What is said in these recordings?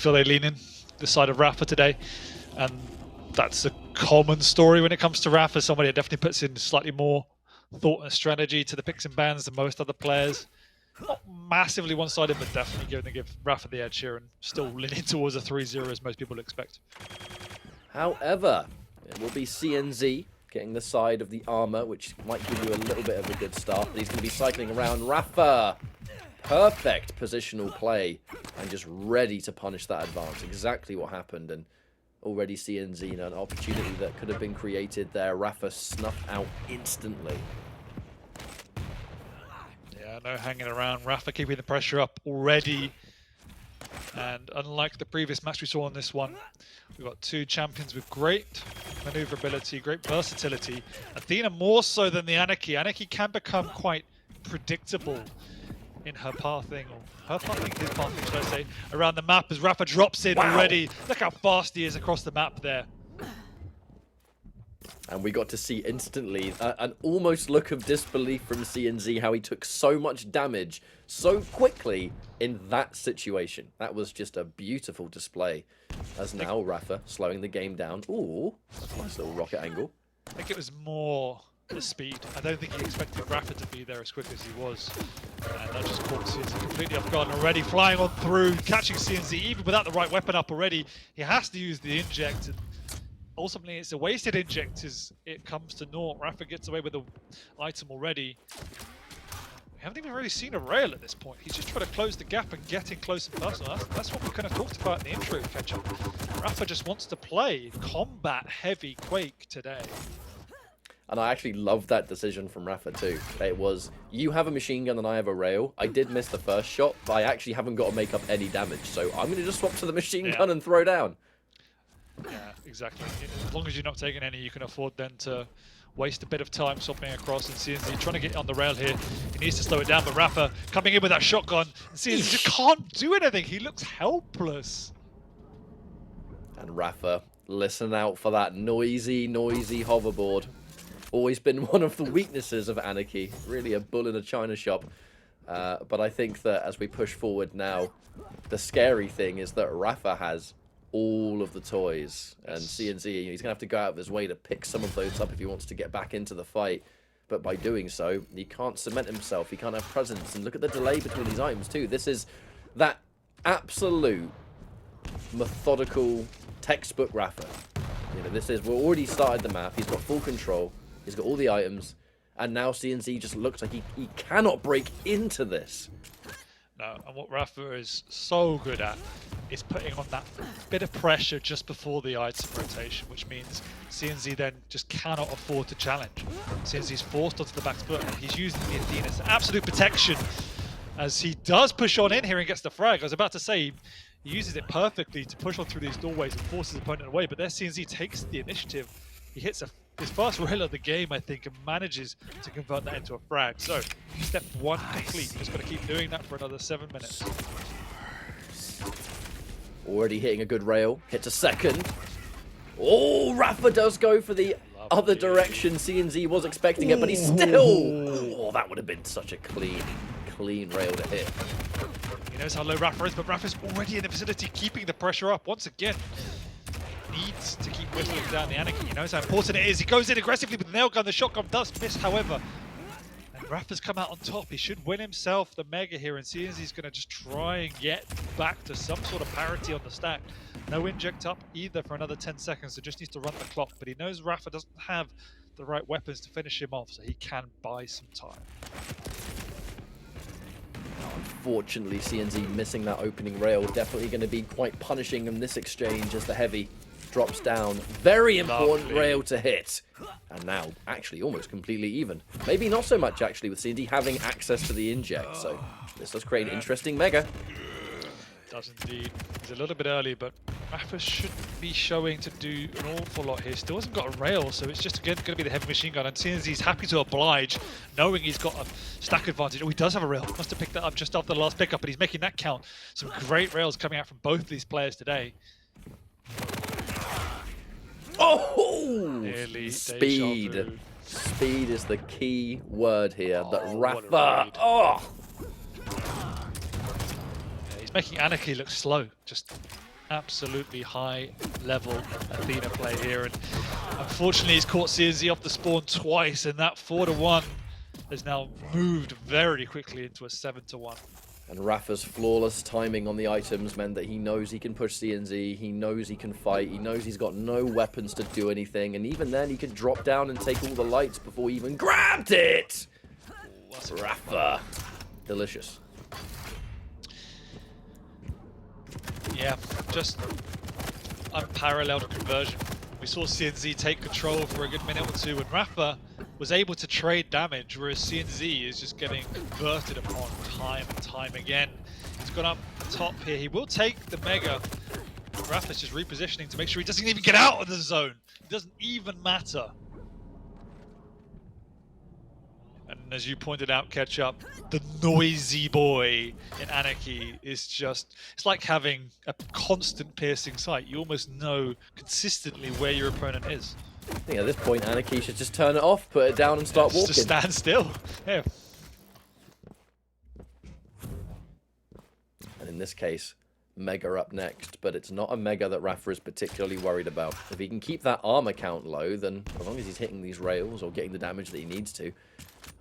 feel they lean in the side of rapha today, and that's a common story when it comes to rapha. Somebody that definitely puts in slightly more thought and strategy to the picks and bans than most other players. Not massively one-sided, but definitely going to give rapha the edge here, and still leaning towards a 3-0 as most people expect. However, it will be CNZ getting the side of the armor, which might give you a little bit of a good start, but he's going to be cycling around. rapha, perfect positional play, and just ready to punish that advance. Exactly what happened, and already CNZ, an opportunity that could have been created there. rapha snuffed out instantly. Yeah, no hanging around. rapha keeping the pressure up already. And unlike the previous match we saw on this one, we've got two champions with great maneuverability, great versatility. Athena more so than the Anarchy. Anarchy can become quite predictable in her pathing, or his pathing, should I say, around the map as rapha drops in already. Look how fast he is across the map there. And we got to see instantly an almost look of disbelief from CNZ, how he took so much damage so quickly in that situation. That was just a beautiful display. As now rapha slowing the game down. Ooh, nice little rocket angle. I think it was more the speed. I don't think he expected rapha to be there as quick as he was. And that just caught CNZ completely off guard, and already flying on through, catching CNZ even without the right weapon up already. He has to use the inject. And ultimately, it's a wasted inject as it comes to naught. rapha gets away with the item already. We haven't even really seen a rail at this point. He's just trying to close the gap and getting close and personal. That's what we kind of talked about in the intro catch-up. rapha just wants to play combat-heavy Quake today. And I actually love that decision from rapha too. It was, you have a machine gun and I have a rail. I did miss the first shot, but I actually haven't got to make up any damage. So I'm going to just swap to the machine gun and throw down. Yeah, exactly. As long as you're not taking any, you can afford then to waste a bit of time swapping across. And CNZ trying to get on the rail here. He needs to slow it down, but rapha coming in with that shotgun. And CNZ just can't do anything. He looks helpless. And rapha, listen out for that noisy hoverboard. Always been one of the weaknesses of Anarchy. Really a bull in a china shop. But I think that as we push forward now, the scary thing is that rapha has all of the toys, and CNZ, he's going to have to go out of his way to pick some of those up if he wants to get back into the fight. But by doing so, he can't cement himself, he can't have presence, and look at the delay between these items too. This is that absolute methodical textbook rapha. You know, this is, we're already started the map, he's got full control, he's got all the items, and now CNZ just looks like he cannot break into this. No, and what rapha is so good at is putting on that bit of pressure just before the item rotation, which means CNZ then just cannot afford to challenge. CNZ's forced onto the back foot, and he's using the Athena as absolute protection as he does push on in here and gets the frag. I was about to say, he uses it perfectly to push on through these doorways and force his opponent away, but there CNZ takes the initiative. He hits his first rail of the game, I think, and manages to convert that into a frag. So, step one complete. He's got to keep doing that for another 7 minutes. Already hitting a good rail. Hits a second. Oh, rapha does go for the other direction. CNZ was expecting it, but he's still... Oh, that would have been such a clean rail to hit. He knows how low rapha is, but rapha's already in the vicinity, keeping the pressure up. Once again, needs to keep whittling down the Anarchy. He knows how important it is. He goes in aggressively with the nail gun. The shotgun does miss, however. And rapha's come out on top. He should win himself the Mega here, and CNZ's going to just try and get back to some sort of parity on the stack. No inject up either for another 10 seconds, so just needs to run the clock. But he knows rapha doesn't have the right weapons to finish him off, so he can buy some time. Unfortunately, CNZ missing that opening rail. Definitely going to be quite punishing in this exchange as the heavy drops down. Very important rail to hit. And now, actually, almost completely even. Maybe not so much, actually, with CNZ having access to the inject. So this does create an interesting Mega. Does indeed. He's a little bit early, but rapha should be showing to do an awful lot here. Still hasn't got a rail, so it's just again going to be the heavy machine gun. And CNZ's happy to oblige, knowing he's got a stack advantage. Oh, he does have a rail. Must have picked that up just after the last pickup, but he's making that count. Some great rails coming out from both of these players today. Oh! Nearly Speed. Speed is the key word here. That rapha. Oh! Yeah, he's making Anarchy look slow. Just absolutely high-level Athena play here, and unfortunately he's caught CNZ off the spawn twice, and that 4-1 has now moved very quickly into a 7-1. And rapha's flawless timing on the items meant that he knows he can push CNZ, he knows he can fight, he knows he's got no weapons to do anything, and even then he can drop down and take all the lights before he even grabbed it! Rapha. Delicious. Yeah, just unparalleled conversion. We saw CNZ take control for a good minute or two, and rapha was able to trade damage, whereas CNZ is just getting converted upon time and time again. He's gone up the top here. He will take the Mega. rapha's just repositioning to make sure he doesn't even get out of the zone. It doesn't even matter. And as you pointed out, Ketchup, the noisy boy in Anarchy is just, it's like having a constant piercing sight. You almost know consistently where your opponent is. I think at this point, Anarchy should just turn it off, put it down and start walking. Just stand still. Yeah. And in this case, Mega up next, but it's not a Mega that rapha is particularly worried about. If he can keep that armor count low, then as long as he's hitting these rails or getting the damage that he needs to,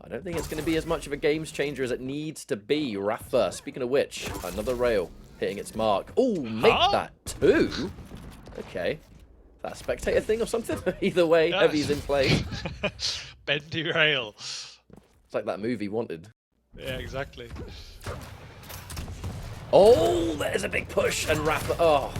I don't think it's going to be as much of a games changer as it needs to be. rapha, speaking of which, another rail hitting its mark. Oh, make that two? Okay. That spectator thing or something? Either way, Yeah. Heavy's in play. Bendy rail. It's like that movie Wanted. Yeah, exactly. Oh, there's a big push, and rapha. Oh,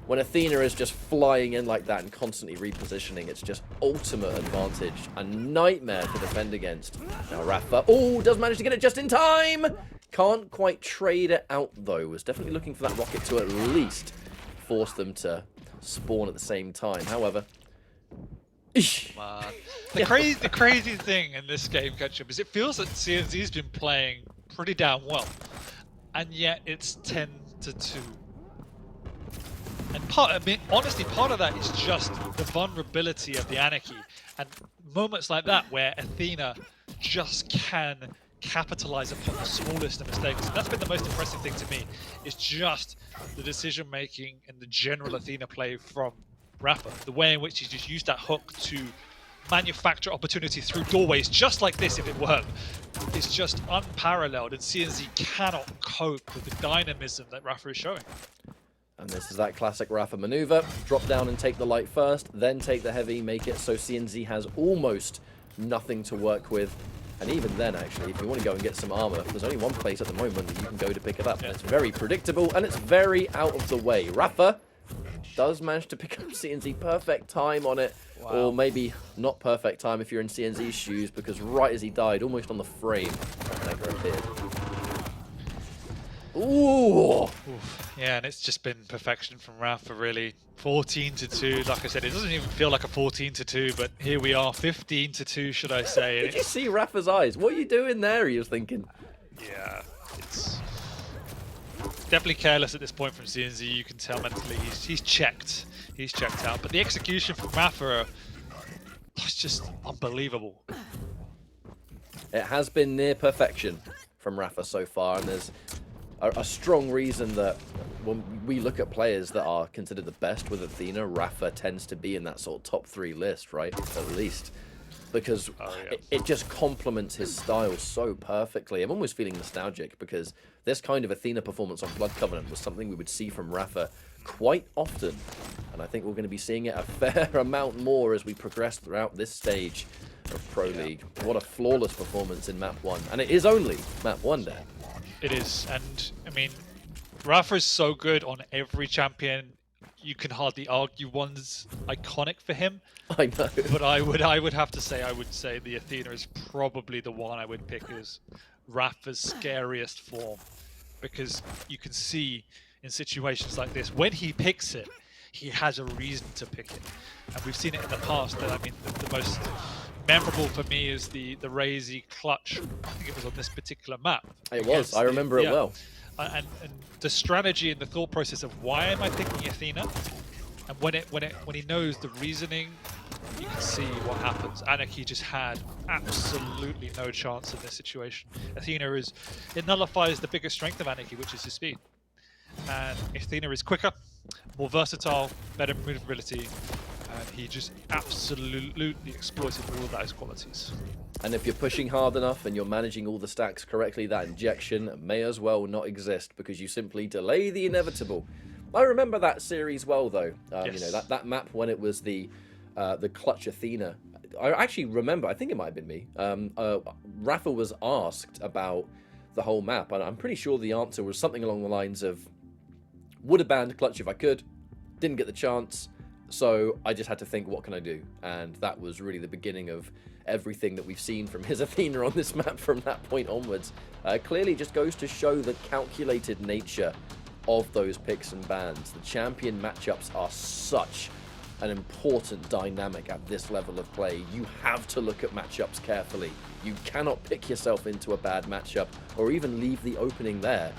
when Athena is just flying in like that and constantly repositioning, it's just ultimate advantage. A nightmare to defend against. Now rapha, oh, does manage to get it just in time. Can't quite trade it out though. Was definitely looking for that rocket to at least force them to spawn at the same time. However, Man. The crazy thing in this game, Ketchup, is it feels that CNZ's been playing pretty damn well, and yet it's 10-2. And honestly, part of that is just the vulnerability of the Anarchy, and moments like that where Athena just can capitalize upon the smallest of mistakes. And that's been the most impressive thing to me, is just the decision making and the general Athena play from rapha. The way in which he's just used that hook to manufacture opportunity through doorways just like this, if it worked, is just unparalleled, and CNZ cannot cope with the dynamism that rapha is showing. and this is that classic rapha maneuver. Drop down and take the light first, then take the heavy, make it so CNZ has almost nothing to work with. And even then, actually, if you want to go and get some armor, there's only one place at the moment that you can go to pick it up. And it's very predictable, and it's very out of the way. rapha does manage to pick up CNZ. Perfect time on it. Wow. Or maybe not perfect time if you're in CNZ's shoes, because right as he died, almost on the frame, Mega appeared. Ooh! Oof. Yeah, and it's just been perfection from rapha, really. 14-2, like I said, it doesn't even feel like a 14-2, but here we are, 15-2, should I say. Did you see rapha's eyes? What are you doing there, he was thinking? Yeah, it's definitely careless at this point from CNZ. You can tell mentally he's checked. He's checked out. But the execution from rapha was just unbelievable. It has been near perfection from rapha so far, and there's a strong reason that when we look at players that are considered the best with Athena, rapha tends to be in that sort of top 3 list, right? At least. Because it just complements his style so perfectly. I'm almost feeling nostalgic, because this kind of Athena performance on Blood Covenant was something we would see from rapha quite often. And I think we're going to be seeing it a fair amount more as we progress throughout this stage of Pro League. What a flawless performance in Map 1. And it is only Map 1 there. It is, and I mean, rapha is so good on every champion. You can hardly argue one's iconic for him. I know. But I would have to say, the Athena is probably the one I would pick as rapha's scariest form, because you can see in situations like this, when he picks it, he has a reason to pick it. And we've seen it in the past. That, I mean, the most memorable for me is the Razy clutch. I think it was on this particular map. It was. I remember it well. And the strategy and the thought process of why am I picking Athena, and when he knows the reasoning, you can see what happens. Anarchy just had absolutely no chance in this situation. Athena it nullifies the biggest strength of Anarchy, which is his speed. and Athena is quicker, more versatile, better maneuverability, and he just absolutely exploited all of those qualities. And if you're pushing hard enough and you're managing all the stacks correctly, that injection may as well not exist because you simply delay the inevitable. I remember that series well, though. Yes. You know, that map when it was the Clutch Athena. I actually remember, I think it might have been me. Rapha was asked about the whole map, and I'm pretty sure the answer was something along the lines of, would have banned Clutch if I could, didn't get the chance, so I just had to think, what can I do? And that was really the beginning of everything that we've seen from his Athena on this map from that point onwards. Clearly just goes to show the calculated nature of those picks and bans. The champion matchups are such an important dynamic at this level of play. You have to look at matchups carefully. You cannot pick yourself into a bad matchup or even leave the opening there.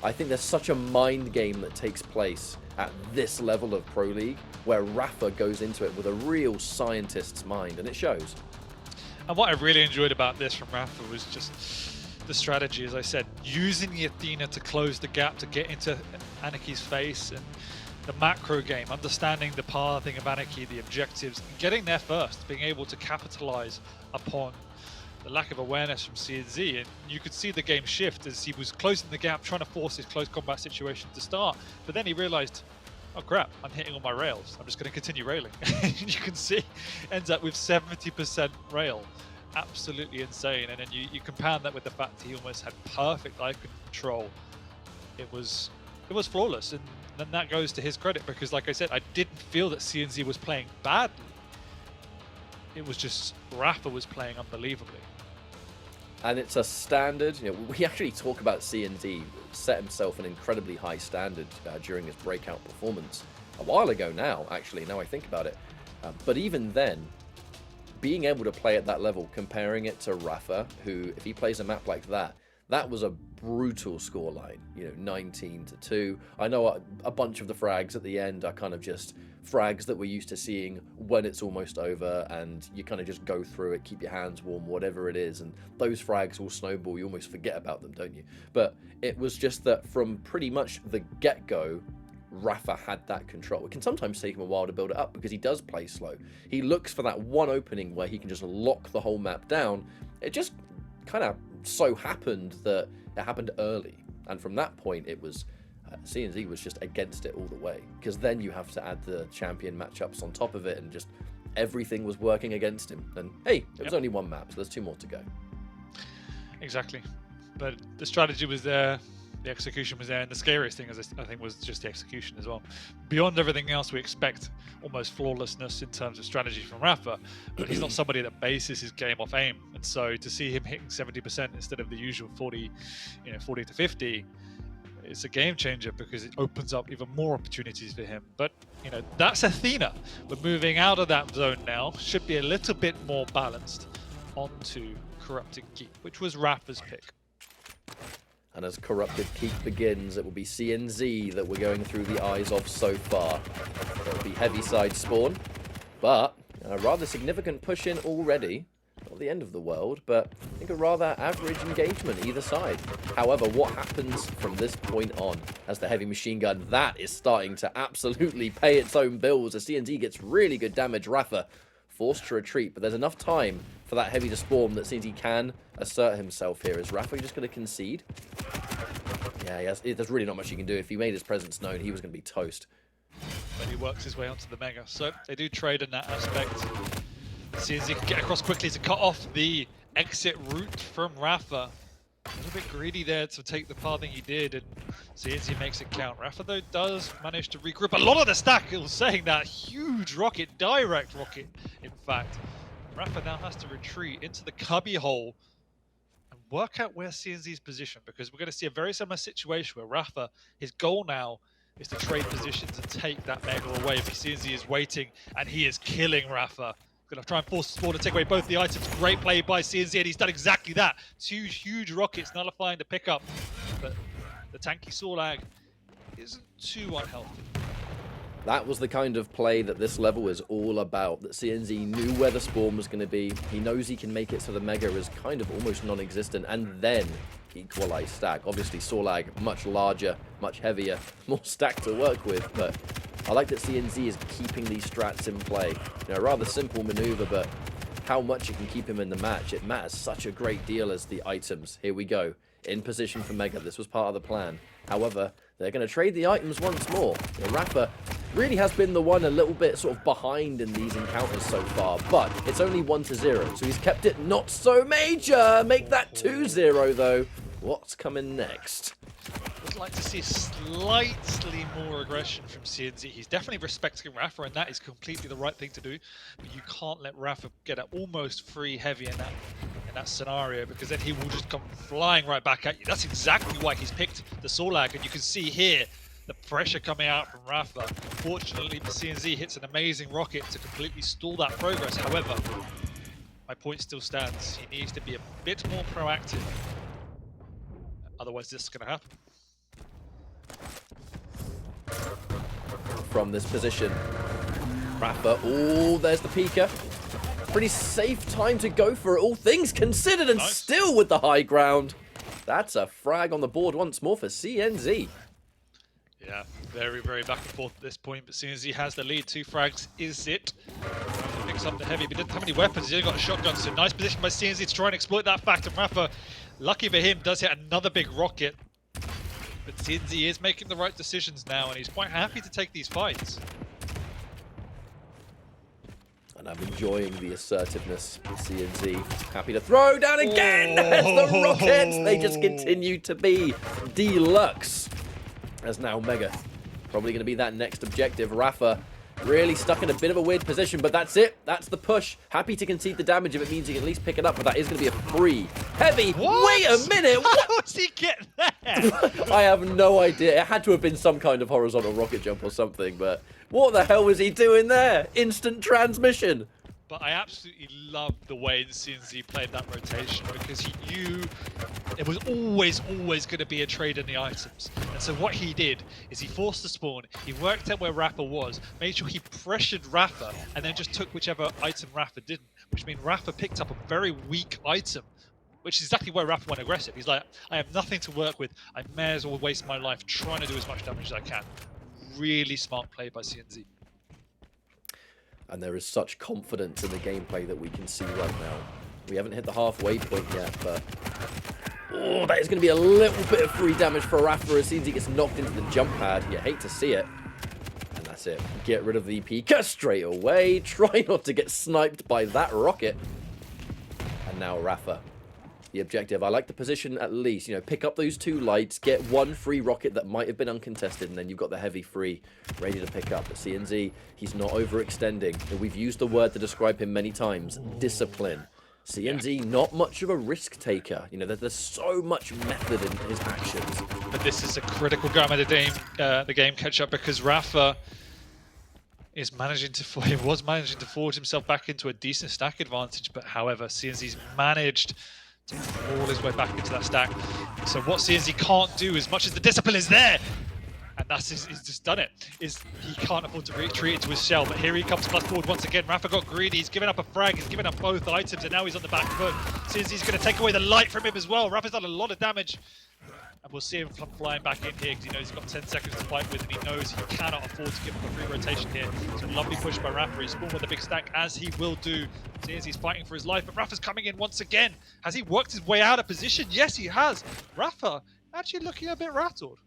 I think there's such a mind game that takes place at this level of Pro League where Rapha goes into it with a real scientist's mind, and it shows. And what I really enjoyed about this from Rapha was just the strategy, as I said, using the Athena to close the gap, to get into Anaki's face, and the macro game, understanding the pathing of Anarchy, the objectives, and getting there first, being able to capitalize upon the lack of awareness from CNZ. And you could see the game shift as he was closing the gap, trying to force his close combat situation to start. But then he realized, oh crap, I'm hitting all my rails. I'm just going to continue railing. And you can see, ends up with 70% rail. Absolutely insane. And then you compound that with the fact he almost had perfect eye control. It was flawless. And then that goes to his credit because, like I said, I didn't feel that CNZ was playing badly. It was just Rapha was playing unbelievably. And it's a standard, you know, we actually talk about CNZ set himself an incredibly high standard during his breakout performance a while ago now, actually, now I think about it. But even then, being able to play at that level, comparing it to Rapha, who, if he plays a map like that, that was a brutal scoreline, you know, 19-2. I know a bunch of the frags at the end are kind of just frags that we're used to seeing when it's almost over, and you kind of just go through it, keep your hands warm, whatever it is, and those frags will snowball. You almost forget about them, don't you? But it was just that from pretty much the get-go, Rapha had that control. It can sometimes take him a while to build it up because he does play slow. He looks for that one opening where he can just lock the whole map down. It just kind of so happened that it happened early, and from that point it was CNZ was just against it all the way, because then you have to add the champion matchups on top of it, and just everything was working against him. And hey, it was only one map, so there's 2 more to go. Exactly, but the strategy was there, the execution was there, and the scariest thing, as I think, was just the execution as well. Beyond everything else, we expect almost flawlessness in terms of strategy from Rapha, but he's not somebody that bases his game off aim. And so to see him hitting 70% instead of the usual 40 to 50, it's a game changer because it opens up even more opportunities for him. But you know, that's Athena. We're moving out of that zone now. Should be a little bit more balanced onto Corrupted Keep, which was Rapha's pick. And as Corrupted Keep begins, it will be CNZ that we're going through the eyes of so far. It'll be heavy side spawn, but a rather significant push in already. Not the end of the world, but I think a rather average engagement either side. However, what happens from this point on as the heavy machine gun, that is starting to absolutely pay its own bills as CNZ gets really good damage. Rapha forced to retreat, but there's enough time for that heavy to spawn that CNZ can assert himself here. Is Rapha just going to concede? Yeah, there's really not much he can do. If he made his presence known, he was going to be toast. But he works his way onto the Mega, so they do trade in that aspect. CNZ can get across quickly to cut off the exit route from Rapha. A little bit greedy there to take the pathing he did, and CNZ makes it count. Rapha, though, does manage to regroup. A lot of the stack is saying that huge rocket, direct rocket, in fact. Rapha now has to retreat into the cubby hole and work out where CNZ's position, because we're going to see a very similar situation where Rapha, his goal now is to trade positions and take that Mega away. But CNZ is waiting, and he is killing Rapha. Gonna try and force the spawn to take away both the items. Great play by CNZ, and he's done exactly that. 2 huge rockets nullifying the pickup. But the tanky Sorlag isn't too unhealthy. That was the kind of play that this level is all about, that CNZ knew where the spawn was going to be. He knows he can make it so the Mega is kind of almost non-existent, and then equalize stack. Obviously, Sorlag, much larger, much heavier, more stack to work with, but I like that CNZ is keeping these strats in play. You know, a rather simple maneuver, but how much it can keep him in the match, it matters such a great deal as the items. Here we go. In position for Mega. This was part of the plan. However, they're going to trade the items once more. You know, rapha really has been the one a little bit sort of behind in these encounters so far, but it's only 1-0, so he's kept it not so major. Make that 2-0 though. What's coming next? Would like to see slightly more aggression from CNZ. He's definitely respecting rapha, and that is completely the right thing to do. But you can't let rapha get it almost free heavy in that scenario, because then he will just come flying right back at you. That's exactly why he's picked the Sorlag, and you can see here the pressure coming out from rapha. Fortunately for CNZ, hits an amazing rocket to completely stall that progress. However, my point still stands. He needs to be a bit more proactive. Otherwise, this is going to happen. From this position, rapha, oh, there's the Pika. Pretty safe time to go for it, all things considered, and nice. Still with the high ground. That's a frag on the board once more for CNZ. Yeah, very, very back and forth at this point, but CNZ has the lead. 2 frags is it. Rapha picks up the heavy, but he doesn't have any weapons. He's only got a shotgun, so nice position by CNZ to try and exploit that fact. And rapha, lucky for him, does hit another big rocket. But CNZ is making the right decisions now, and he's quite happy to take these fights. And I'm enjoying the assertiveness of CNZ. Happy to throw down again! There's the rockets! They just continue to be deluxe. As now Mega, probably going to be that next objective. rapha really stuck in a bit of a weird position, but that's it. That's the push. Happy to concede the damage if it means he can at least pick it up, but that is going to be a free heavy. What? Wait a minute! How does he get there? I have no idea. It had to have been some kind of horizontal rocket jump or something, but what the hell was he doing there? Instant transmission. But I absolutely love the way CNZ played that rotation, because he knew it was always going to be a trade in the items. And so what he did is he forced the spawn, he worked out where rapha was, made sure he pressured rapha, and then just took whichever item rapha didn't, which means rapha picked up a very weak item, which is exactly why rapha went aggressive. He's like, I have nothing to work with, I may as well waste my life trying to do as much damage as I can. Really smart play by CNZ. And there is such confidence in the gameplay that we can see right now. We haven't hit the halfway point yet, but oh, that is going to be a little bit of free damage for rapha as soon as he gets knocked into the jump pad. You hate to see it. And that's it. Get rid of the Pika straight away. Try not to get sniped by that rocket. And now rapha. The objective. I like the position at least. You know, pick up those 2 lights, get 1 free rocket that might have been uncontested, and then you've got the heavy free ready to pick up. But CNZ, he's not overextending. We've used the word to describe him many times. Discipline. CNZ, not much of a risk taker. You know, there's so much method in his actions. But this is a critical game of the game catch up, because rapha is was managing to forge himself back into a decent stack advantage. But however, CNZ's managed to fall his way back into that stack. So what CNZ can't do, as much as the discipline is there, and he's just done it, is he can't afford to retreat into his shell. But here he comes plus forward once again. rapha got greedy, he's given up a frag, he's given up both items, and now he's on the back foot. CNZ's going to take away the light from him as well. rapha's done a lot of damage. And we'll see him flying back in here, because he knows he's got 10 seconds to fight with, and he knows he cannot afford to give him a free rotation here. So lovely push by rapha. He's spawned with a big stack, as he will do. CNZ's fighting for his life, but rapha's coming in once again. Has he worked his way out of position? Yes, he has. rapha actually looking a bit rattled.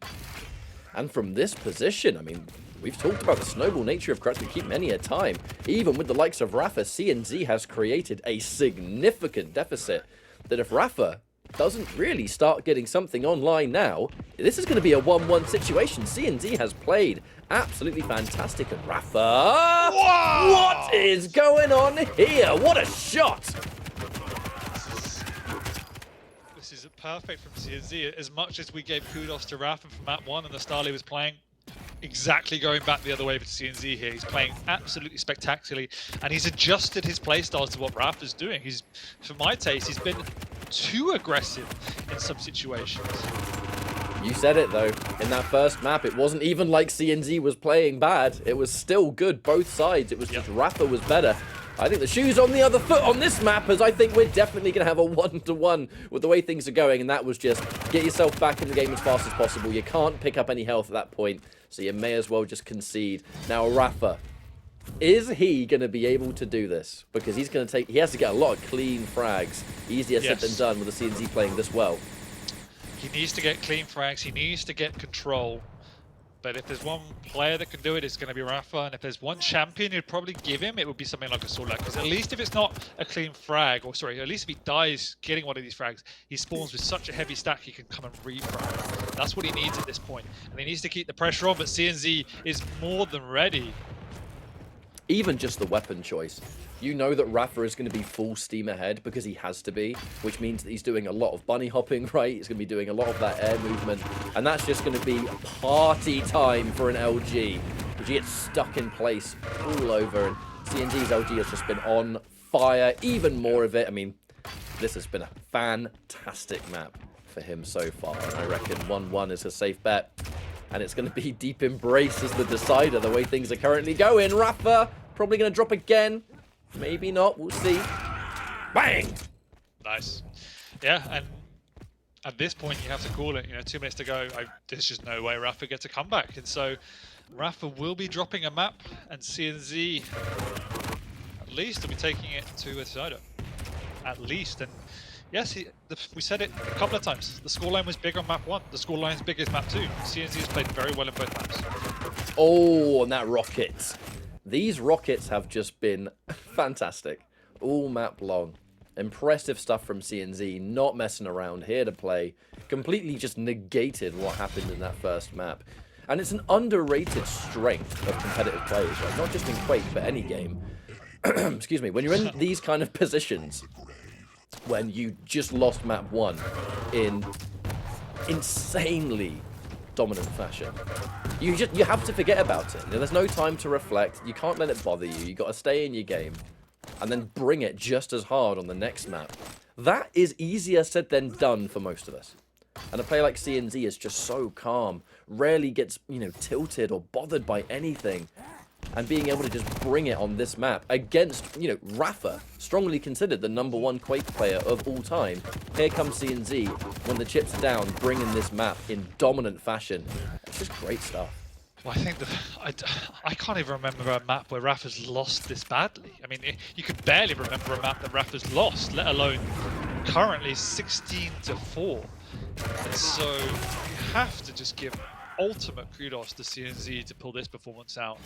And from this position, I mean, we've talked about the snowball nature of Karate Keep many a time. Even with the likes of rapha, CNZ has created a significant deficit that if rapha doesn't really start getting something online now, this is going to be a 1-1 situation. CNZ has played absolutely fantastic, and rapha... Wow! What is going on here? What a shot! This is perfect from CNZ. As much as we gave kudos to rapha from map 1 and the style he was playing, exactly going back the other way for CNZ here. He's playing absolutely spectacularly, and he's adjusted his playstyles to what rapha's doing. He's, for my taste, he's been too aggressive in some situations. You said it though. In that first map, it wasn't even like CNZ was playing bad. It was still good, both sides. It was just rapha was better. I think the shoe's on the other foot on this map, as I think we're definitely going to have a 1-to-1 with the way things are going, and that was just get yourself back in the game as fast as possible. You can't pick up any health at that point, so you may as well just concede. Now, rapha, is he going to be able to do this? Because he has to get a lot of clean frags. Easier said than done with the CNZ playing this well. He needs to get clean frags, he needs to get control. But if there's one player that can do it, it's going to be rapha. And if there's one champion you'd probably give him, it would be something like a Solak. Because at least if it's not a clean frag, or sorry, at least if he dies getting one of these frags, he spawns with such a heavy stack he can come and refrag. That's what he needs at this point. And he needs to keep the pressure on, but CNZ is more than ready. Even just the weapon choice. You know that rapha is going to be full steam ahead because he has to be, which means that he's doing a lot of bunny hopping, right? He's going to be doing a lot of that air movement, and that's just going to be party time for an LG. Because he gets stuck in place all over, and CNZ's LG has just been on fire, even more of it. I mean, this has been a fantastic map for him so far, and I reckon 1-1 is a safe bet. And it's going to be Deep Embrace as the decider, the way things are currently going. rapha probably going to drop again. Maybe not. We'll see. Bang! Nice. Yeah, and at this point, you have to call it. 2 minutes to go. There's just no way rapha gets a comeback. And so rapha will be dropping a map, and CNZ, at least, will be taking it to a decider. At least. And yes, we said it a couple of times. The scoreline was big on map 1. The scoreline's big as map 2. CNZ has played very well in both maps. Oh, and that rocket. These rockets have just been fantastic. All map long. Impressive stuff from CNZ. Not messing around. Here to play. Completely just negated what happened in that first map. And it's an underrated strength of competitive players, right? Not just in Quake, but any game. Excuse me. When you're in these kind of positions, when you just lost map 1 in insanely dominant fashion, you have to forget about it. There's no time to reflect. You can't let it bother you. You got to stay in your game and then bring it just as hard on the next map. That is easier said than done for most of us. And a player like CNZ is just so calm, rarely gets tilted or bothered by anything. And being able to just bring it on this map against, rapha, strongly considered the #1 Quake player of all time. Here comes CNZ, when the chips are down, bringing this map in dominant fashion. It's just great stuff. Well, I think I can't even remember a map where rapha's lost this badly. I mean, you could barely remember a map that rapha's lost, let alone currently 16-4. And so you have to just give ultimate kudos to CNZ to pull this performance out.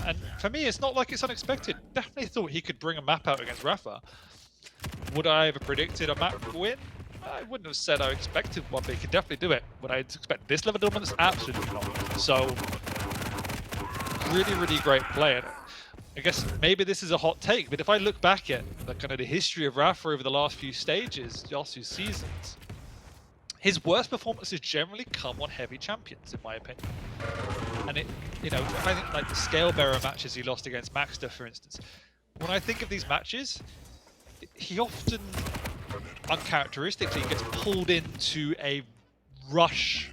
And for me, it's not like it's unexpected. Definitely thought he could bring a map out against rapha. Would I have predicted a map win? I wouldn't have said I expected one, but he could definitely do it. Would I expect this level of dominance? Absolutely not. So, really, really great play. And I guess maybe this is a hot take, but if I look back at the history of rapha over the last few stages, last few seasons, his worst performances generally come on heavy champions, in my opinion. And if I think like the scale bearer matches he lost against Maxter, for instance, when I think of these matches, he often, uncharacteristically, gets pulled into a rush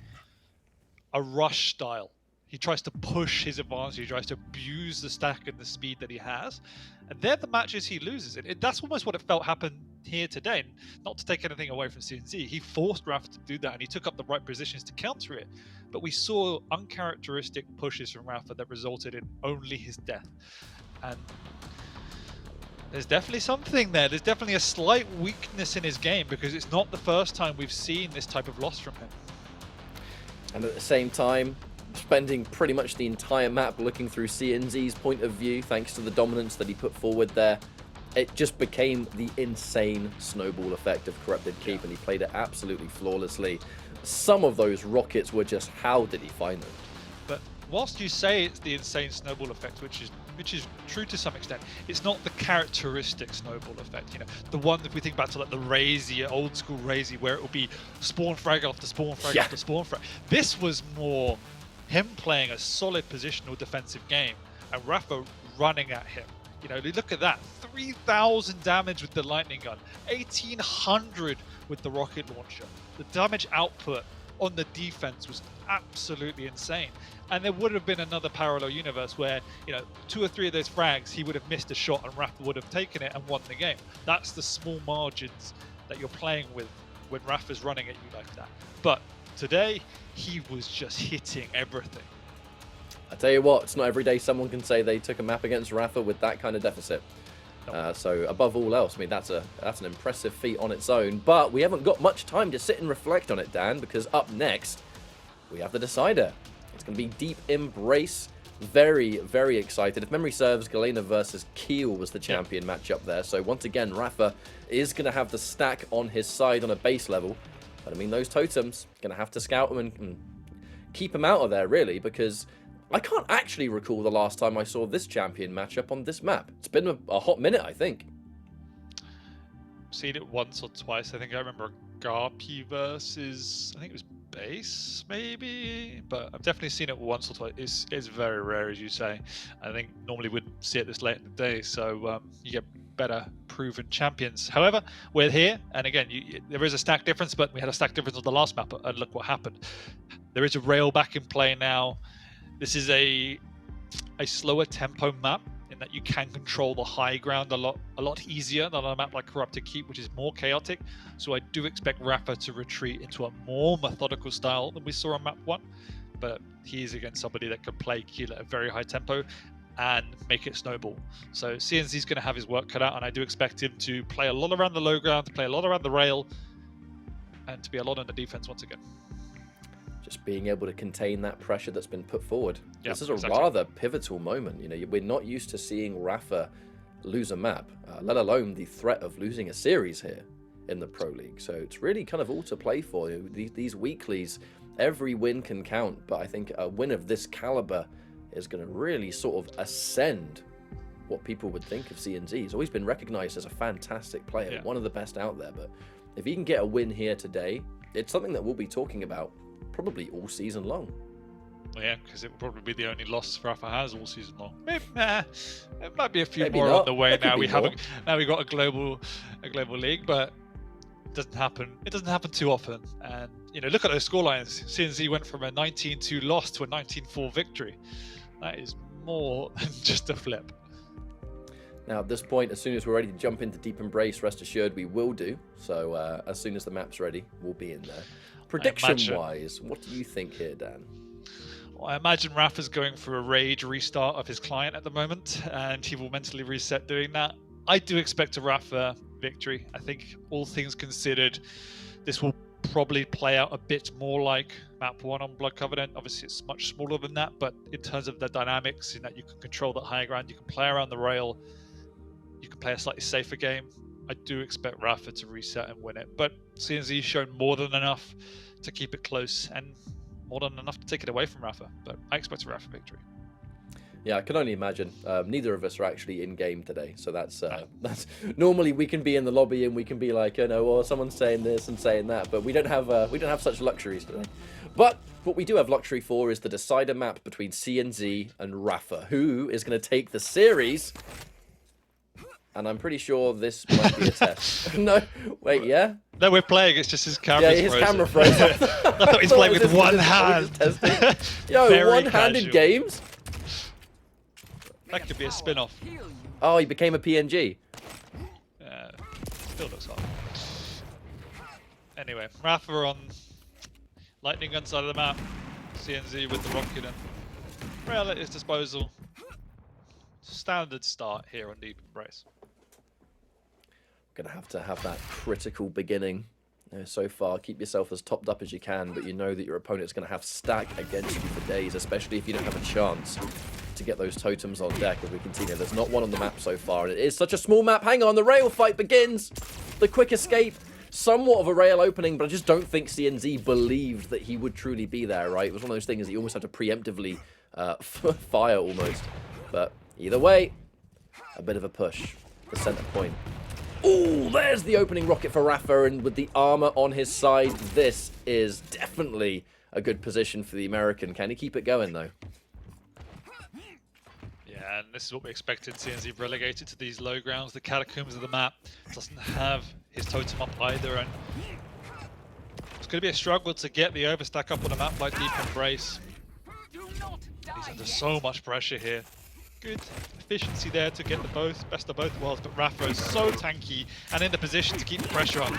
style. He tries to push his advantage, he tries to abuse the stack and the speed that he has. And they're the matches he loses. That's almost what it felt happened here today. And not to take anything away from CNZ, he forced rapha to do that and he took up the right positions to counter it. But we saw uncharacteristic pushes from rapha that resulted in only his death. And there's definitely something there. There's definitely a slight weakness in his game because it's not the first time we've seen this type of loss from him. And at the same time, spending pretty much the entire map looking through CNZ's point of view, thanks to the dominance that he put forward there. It just became the insane snowball effect of Corrupted Keep, and he played it absolutely flawlessly. Some of those rockets were just, how did he find them? But whilst you say it's the insane snowball effect, which is true to some extent, it's not the characteristic snowball effect. The one, if we think back to like the Razy, old school Razy, where it will be spawn frag after spawn frag after spawn frag. This was more him playing a solid positional defensive game and rapha running at him. Look at that, 3,000 damage with the lightning gun, 1,800 with the rocket launcher. The damage output on the defense was absolutely insane. And there would have been another parallel universe where, you know, 2 or 3 of those frags, he would have missed a shot and rapha would have taken it and won the game. That's the small margins that you're playing with when rapha's running at you like that. But today, he was just hitting everything. I tell you what, it's not every day someone can say they took a map against rapha with that kind of deficit. So above all else, I mean, that's an impressive feat on its own. But we haven't got much time to sit and reflect on it, Dan, because up next, we have the decider. It's going to be Deep Embrace. Very, very excited. If memory serves, Galena versus Keel was the champion matchup there. So once again, rapha is going to have the stack on his side on a base level. But I mean, those totems, going to have to scout them and keep them out of there, really, because I can't actually recall the last time I saw this champion matchup on this map. It's been a hot minute, I think. Seen it once or twice. I think I remember Garpy versus, I think it was Base, maybe? But I've definitely seen it once or twice. It's very rare, as you say. I think normally wouldn't see it this late in the day, so you get better proven champions. However, we're here, and again, there is a stack difference, but we had a stack difference on the last map, and look what happened. There is a rail back in play now. This is a slower tempo map in that you can control the high ground a lot easier than on a map like Corrupted Keep, which is more chaotic. So I do expect rapha to retreat into a more methodical style than we saw on map 1. But he is against somebody that can play Keel at a very high tempo and make it snowball. So CNZ is going to have his work cut out, and I do expect him to play a lot around the low ground, to play a lot around the rail, and to be a lot on the defense once again. Just being able to contain that pressure that's been put forward. Yep, this is a exactly. rather pivotal moment. You know, we're not used to seeing rapha lose a map, let alone the threat of losing a series here in the Pro League. So it's really kind of all to play for. These weeklies, every win can count, but I think a win of this caliber is going to really sort of ascend what people would think of CNZ. He's always been recognized as a fantastic player, one of the best out there. But if he can get a win here today, it's something that we'll be talking about probably all season long. Well, yeah, because it will probably be the only loss rapha has all season long. Maybe, it might be a few Maybe more not. on the way. There could be more. Now we got a global league, but it doesn't happen. It doesn't happen too often. And you know, look at those scorelines. CNZ went from a 19-2 loss to a 19-4 victory. That is more than just a flip. Now, at this point, as soon as we're ready to jump into Deep Embrace, rest assured we will do. So as soon as the map's ready, we'll be in there. Prediction-wise, what do you think here, Dan? Well, I imagine rapha's going for a rage restart of his client at the moment, and he will mentally reset doing that. I do expect a rapha victory. I think, all things considered, this will probably play out a bit more like map 1 on Blood Covenant. Obviously, it's much smaller than that, but in terms of the dynamics, in that you can control that high ground, you can play around the rail, you can play a slightly safer game. I do expect rapha to reset and win it, but CNZ has shown more than enough to keep it close and more than enough to take it away from rapha. But I expect a rapha victory. Yeah, I can only imagine. Neither of us are actually in game today, so that's normally we can be in the lobby and we can be like, you know, well, someone's saying this and saying that, but we don't have such luxuries today. But what we do have luxury for is the decider map between CNZ and rapha. Who is going to take the series? And I'm pretty sure this might be a test. No, wait, yeah? No, we're playing. It's just his camera. Yeah, his camera froze. I thought he's playing with one hand. Yo, one-handed games? That could be a spin-off. Oh, he became a PNG. Yeah, still looks hot. Anyway, rapha on lightning gun side of the map. CNZ with the rocket and rail at his disposal. Standard start here on Deep Embrace. Gonna have to have that critical beginning. So far, keep yourself as topped up as you can, but you know that your opponent's going to have stack against you for days, especially if you don't have a chance to get those totems on deck. As we continue, there's not one on the map so far, and it is such a small map. Hang on, the rail fight begins. The quick escape, somewhat of a rail opening, but I just don't think CNZ believed that he would truly be there, right? It was one of those things that you almost had to preemptively fire almost. But either way, a bit of a push. The center point. Ooh, there's the opening rocket for rapha, and with the armor on his side, this is definitely a good position for the American. Can he keep it going, though? Yeah, and this is what we expected. CNZ relegated to these low grounds, the catacombs of the map. Doesn't have his totem up either, and going to be a struggle to get the overstack up on a map like Deep Embrace. He's under so much pressure here. Good efficiency there to get the best of both worlds, but rapha is so tanky and in the position to keep the pressure on.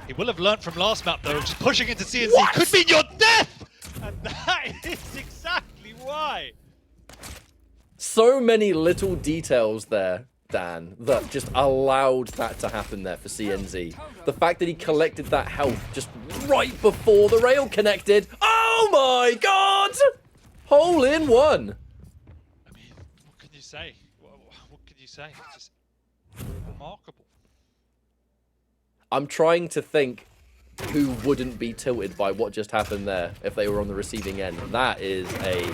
He will have learnt from last map though, just pushing into CNZ could mean your death! And that is exactly why. So many little details there, Dan, that just allowed that to happen there for CNZ. The fact that he collected that health just right before the rail connected. Oh my god! Hole in one. I mean, what can you say? What can you say? It's just remarkable. I'm trying to think who wouldn't be tilted by what just happened there if they were on the receiving end. That is a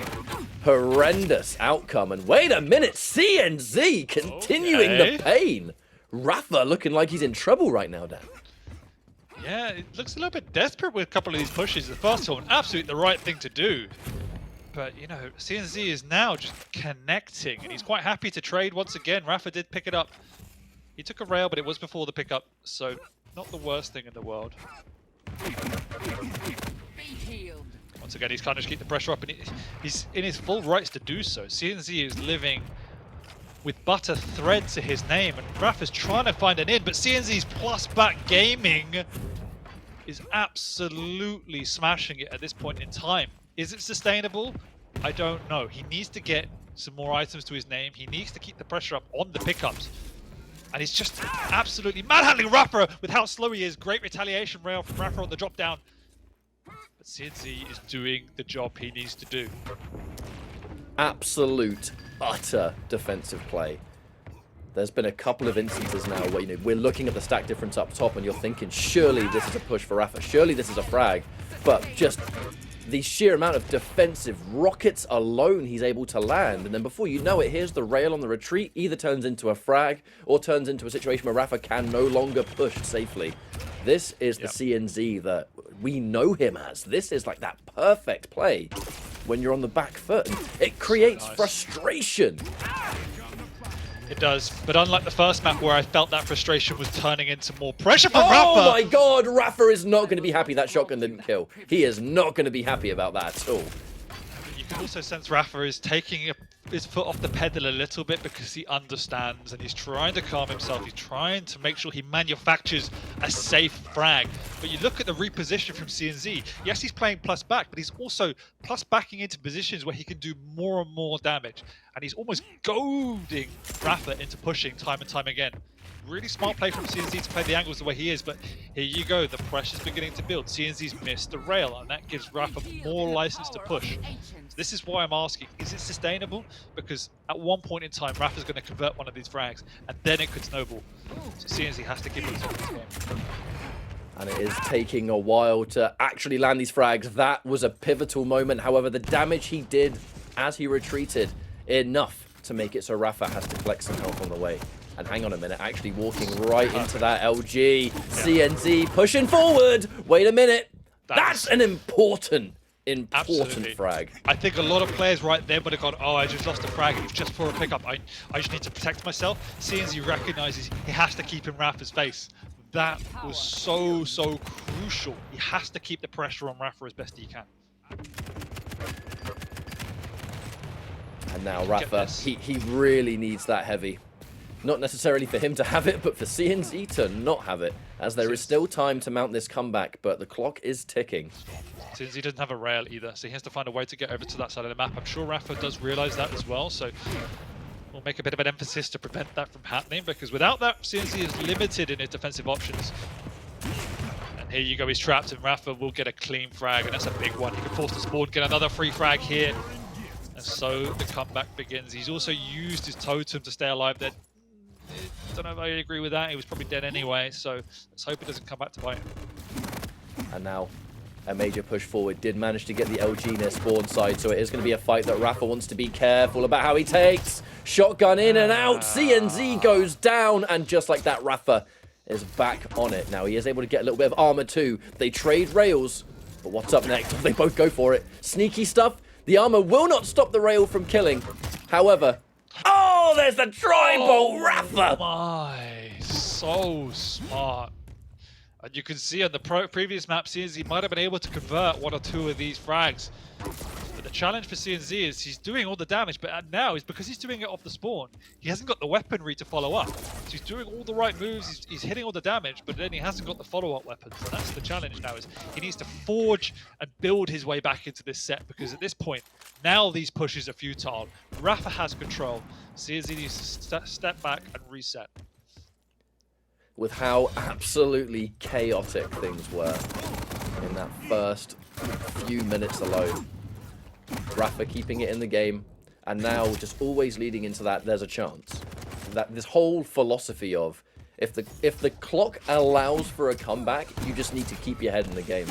horrendous outcome. And wait a minute, CNZ continuing the pain. rapha looking like he's in trouble right now, Dan. Yeah, it looks a little bit desperate with a couple of these pushes. The first one, absolutely the right thing to do. But, you know, CNZ is now just connecting, and he's quite happy to trade once again. rapha did pick it up. He took a rail, but it was before the pickup, so not the worst thing in the world. Once again, he's kind of just keep the pressure up, and he's in his full rights to do so. CNZ is living with but a thread to his name, and rapha's trying to find an in, but CNZ's plus back gaming is absolutely smashing it at this point in time. Is it sustainable? I don't know. He needs to get some more items to his name. He needs to keep the pressure up on the pickups. And he's just absolutely manhandling rapha with how slow he is. Great retaliation rail from rapha on the drop down. But CNZ is doing the job he needs to do. Absolute, utter defensive play. There's been a couple of instances now where, you know, we're looking at the stack difference up top and you're thinking, surely this is a push for rapha, surely this is a frag. But just the sheer amount of defensive rockets alone he's able to land, and then before you know it, here's the rail on the retreat, either turns into a frag or turns into a situation where rapha can no longer push safely. This is the CNZ that we know him as. This is like that perfect play when you're on the back foot. And it creates frustration. It does, but unlike the first map where I felt that frustration was turning into more pressure from rapha. Oh my god, rapha is not going to be happy that shotgun didn't kill. He is not going to be happy about that at all. You can also sense rapha is taking his foot off the pedal a little bit because he understands and he's trying to calm himself. He's trying to make sure he manufactures a safe frag. But you look at the reposition from CNZ. Yes, he's playing plus back, but he's also plus backing into positions where he can do more and more damage. And he's almost goading rapha into pushing time and time again. Really smart play from CNZ to play the angles the way he is, but here you go, the pressure's beginning to build. CNZ's missed the rail, and that gives rapha more license to push. So this is why I'm asking, is it sustainable? Because at one point in time, rapha's going to convert one of these frags, and then it could snowball. So CNZ has to keep it top of this game. And it is taking a while to actually land these frags. That was a pivotal moment. However, the damage he did as he retreated, enough to make it so rapha has to collect some health on the way. And hang on a minute, actually walking right into that LG. CNZ pushing forward. Wait a minute. That's an important frag. I think a lot of players right there would have gone, oh, I just lost a frag. It was just for a pickup. I just need to protect myself. CNZ recognizes he has to keep in rapha's face. That was so crucial. He has to keep the pressure on rapha as best he can. And now rapha, he really needs that heavy. Not necessarily for him to have it, but for CNZ to not have it, as there is still time to mount this comeback, but the clock is ticking. CNZ doesn't have a rail either, so he has to find a way to get over to that side of the map. I'm sure rapha does realize that as well, so we'll make a bit of an emphasis to prevent that from happening, because without that, CNZ is limited in his defensive options. And here you go, he's trapped, and rapha will get a clean frag, and that's a big one. He can force the spawn, get another free frag here. And so the comeback begins. He's also used his totem to stay alive there. I don't know if I agree with that. He was probably dead anyway, so let's hope it doesn't come back to bite him. And now a major push forward did manage to get the LG near spawn side, so it is going to be a fight that rapha wants to be careful about how he takes. Shotgun in and out. CNZ goes down, and just like that, rapha is back on it. Now he is able to get a little bit of armor too. They trade rails, but what's up next? They both go for it. Sneaky stuff. The armor will not stop the rail from killing. However, oh, there's the tri-bolt rapha! My, so smart. And you can see on the previous map, CNZ might have been able to convert 1 or 2 of these frags. But the challenge for CNZ is he's doing all the damage, but now is because he's doing it off the spawn, he hasn't got the weaponry to follow up. So he's doing all the right moves, he's hitting all the damage, but then he hasn't got the follow-up weapons. So that's the challenge now, is he needs to forge and build his way back into this set, because at this point, now these pushes are futile. rapha has control. CNZ needs to step back and reset. With how absolutely chaotic things were in that first few minutes alone. rapha keeping it in the game, and now just always leading into that there's a chance. That this whole philosophy of if the clock allows for a comeback, you just need to keep your head in the game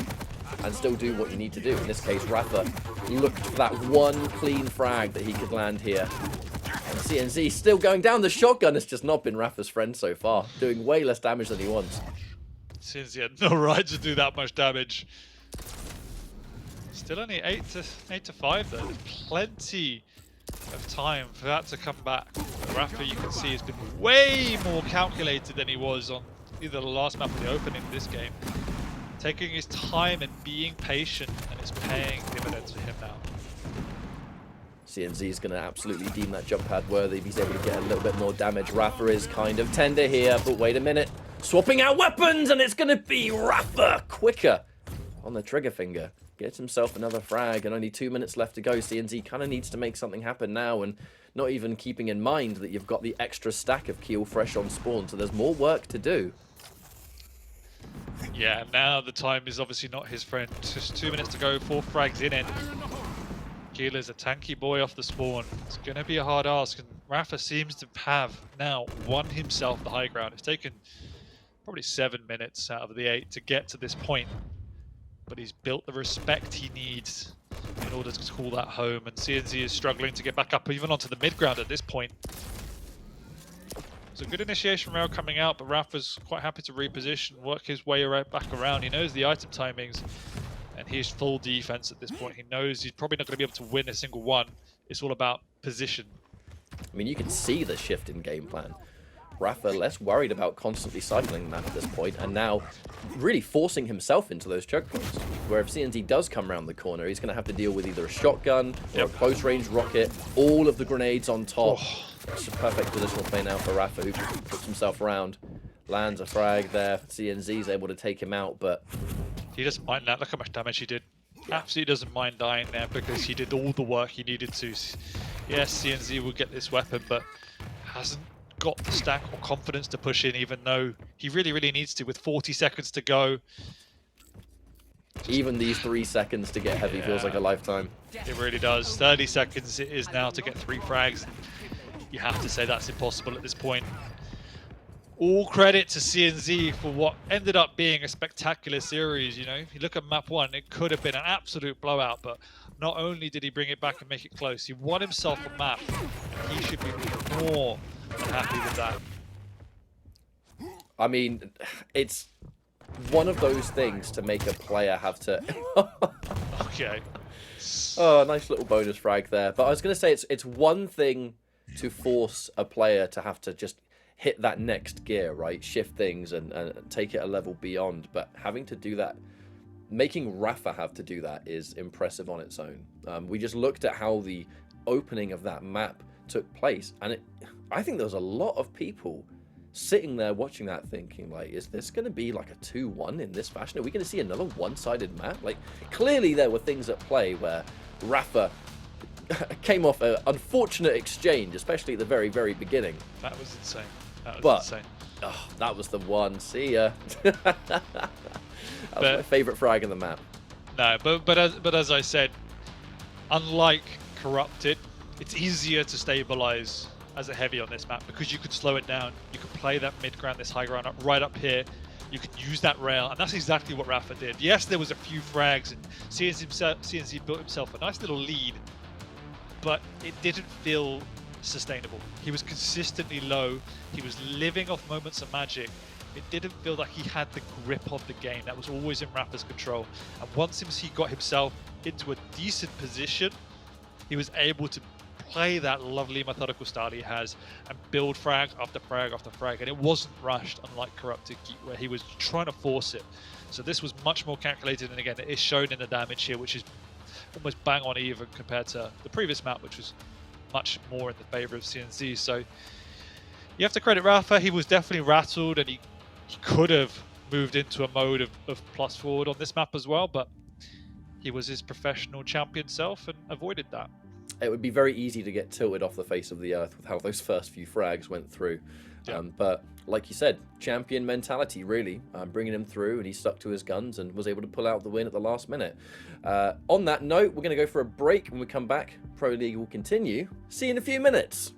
and still do what you need to do. In this case, rapha looked for that one clean frag that he could land here. And CNZ still going down. The shotgun has just not been rapha's friend so far, doing way less damage than he wants. CNZ had no right to do that much damage. Still only 8 to 5 though. There's plenty of time for that to come back. rapha, you can see, has been way more calculated than he was on either the last map or the opening of this game. Taking his time and being patient, and it's paying dividends for him now. CNZ is going to absolutely deem that jump pad worthy if he's able to get a little bit more damage. rapha is kind of tender here, but wait a minute. Swapping out weapons, and it's going to be rapha quicker on the trigger finger. Gets himself another frag, and only 2 minutes left to go. CNZ kind of needs to make something happen now, and not even keeping in mind that you've got the extra stack of Keel fresh on spawn, so there's more work to do. Yeah, now the time is obviously not his friend. Just 2 minutes to go, 4 frags in it. Keel is a tanky boy off the spawn. It's going to be a hard ask, and rapha seems to have now won himself the high ground. It's taken probably 7 minutes out of the 8 to get to this point, but he's built the respect he needs in order to call that home, and CNZ is struggling to get back up even onto the mid ground at this point. It's a good initiation rail coming out, but rapha's quite happy to reposition, work his way right back around. He knows the item timings, and he's full defense at this point. He knows he's probably not going to be able to win a single one. It's all about position. I mean, you can see the shift in game plan. rapha less worried about constantly cycling the map at this point, and now really forcing himself into those choke points. Where if CNZ does come around the corner, he's going to have to deal with either a shotgun or a close-range rocket, all of the grenades on top. It's a perfect positional play now for rapha, who puts himself around, lands a frag there. CNZ's able to take him out, but he doesn't mind that. Look how much damage he did. Absolutely doesn't mind dying there, because he did all the work he needed to. Yes, CNZ will get this weapon, but hasn't got the stack or confidence to push in, even though he really, really needs to with 40 seconds to go. Even these 3 seconds to get heavy feels like a lifetime. It really does. 30 seconds it is now to get 3 frags. You have to say that's impossible at this point. All credit to CNZ for what ended up being a spectacular series. You know, if you look at map 1, it could have been an absolute blowout, but not only did he bring it back and make it close, he won himself a map, and he should be more than happy with that. I mean, it's one of those things to make a player have to... Okay. Oh, nice little bonus frag there. But I was going to say, it's one thing to force a player to have to just hit that next gear, right? Shift things and take it a level beyond. But having to do that, making rapha have to do that is impressive on its own. We just looked at how the opening of that map took place, and I think there was a lot of people sitting there watching that thinking, like, is this going to be like a 2-1 in this fashion? Are we going to see another one-sided map? Like, clearly there were things at play where rapha came off an unfortunate exchange, especially at the very, very beginning. That was insane. That was insane. Oh, that was the one. See ya. That was my favourite frag in the map. No, but as I said, unlike Corrupted, it's easier to stabilize as a heavy on this map because you could slow it down. You could play that mid ground, this high ground up right up here. You could use that rail, and that's exactly what rapha did. Yes, there was a few frags, and CNZ built himself a nice little lead, but it didn't feel sustainable. He was consistently low. He was living off moments of magic. It didn't feel like he had the grip of the game. That was always in rapha's control. And once he got himself into a decent position, he was able to play that lovely methodical style he has and build frag after frag after frag, and it wasn't rushed, unlike Corrupted Geek, where he was trying to force it. So this was much more calculated, and again, it is shown in the damage here, which is almost bang on even compared to the previous map, which was much more in the favor of CNZ. So you have to credit Rapha. He was definitely rattled, and he could have moved into a mode of plus forward on this map as well, but he was his professional champion self and avoided that. It would be very easy to get tilted off the face of the earth with how those first few frags went through. Yeah. But like you said, champion mentality, really, bringing him through, and he stuck to his guns and was able to pull out the win at the last minute. On that note, we're going to go for a break. When we come back, Pro League will continue. See you in a few minutes.